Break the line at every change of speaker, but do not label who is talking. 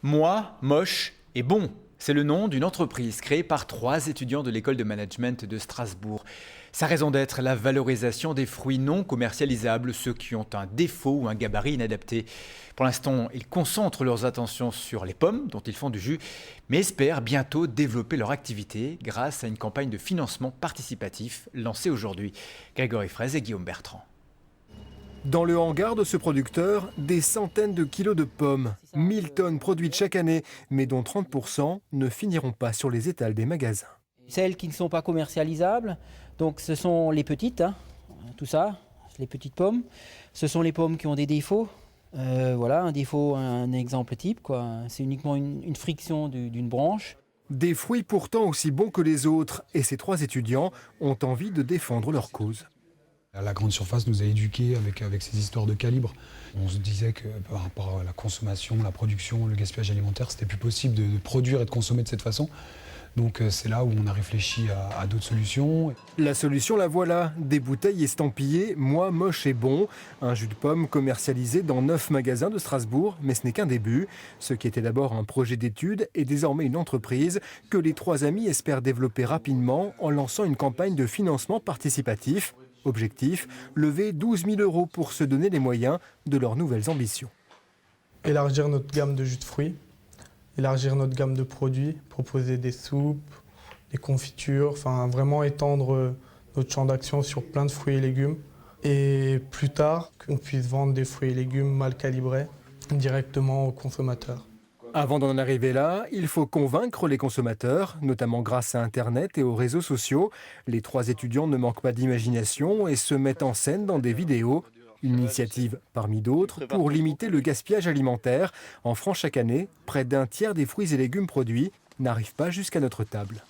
Moi, moche et bon. C'est le nom d'une entreprise créée par 3 étudiants de l'école de management de Strasbourg. Sa raison d'être, la valorisation des fruits non commercialisables, ceux qui ont un défaut ou un gabarit inadapté. Pour l'instant, ils concentrent leurs attentions sur les pommes, dont ils font du jus, mais espèrent bientôt développer leur activité grâce à une campagne de financement participatif lancée aujourd'hui. Grégory Fraise et Guillaume Bertrand.
Dans le hangar de ce producteur, des centaines de kilos de pommes, 1000 tonnes produites chaque année, mais dont 30% ne finiront pas sur les étals des magasins.
Celles qui ne sont pas commercialisables, donc ce sont les petites, tout ça, les petites pommes. Ce sont les pommes qui ont des défauts. Voilà, un défaut, un exemple type, quoi. C'est uniquement une friction d'une branche.
Des fruits pourtant aussi bons que les autres, et ces 3 étudiants ont envie de défendre leur cause.
La grande surface nous a éduqués avec ces histoires de calibre. On se disait que par rapport à la consommation, la production, le gaspillage alimentaire, c'était plus possible de produire et de consommer de cette façon. Donc c'est là où on a réfléchi à d'autres solutions.
La solution, la voilà, des bouteilles estampillées « Moi, moche et bon ». Un jus de pomme commercialisé dans 9 magasins de Strasbourg, mais ce n'est qu'un début. Ce qui était d'abord un projet d'étude est désormais une entreprise que les 3 amis espèrent développer rapidement en lançant une campagne de financement participatif. Objectif, lever 12 000 € pour se donner les moyens de leurs nouvelles ambitions.
Élargir notre gamme de jus de fruits, élargir notre gamme de produits, proposer des soupes, des confitures, enfin vraiment étendre notre champ d'action sur plein de fruits et légumes. Et plus tard, qu'on puisse vendre des fruits et légumes mal calibrés directement aux consommateurs.
Avant d'en arriver là, il faut convaincre les consommateurs, notamment grâce à Internet et aux réseaux sociaux. Les 3 étudiants ne manquent pas d'imagination et se mettent en scène dans des vidéos. Une initiative parmi d'autres pour limiter le gaspillage alimentaire. En France, chaque année, près d'un tiers des fruits et légumes produits n'arrivent pas jusqu'à notre table.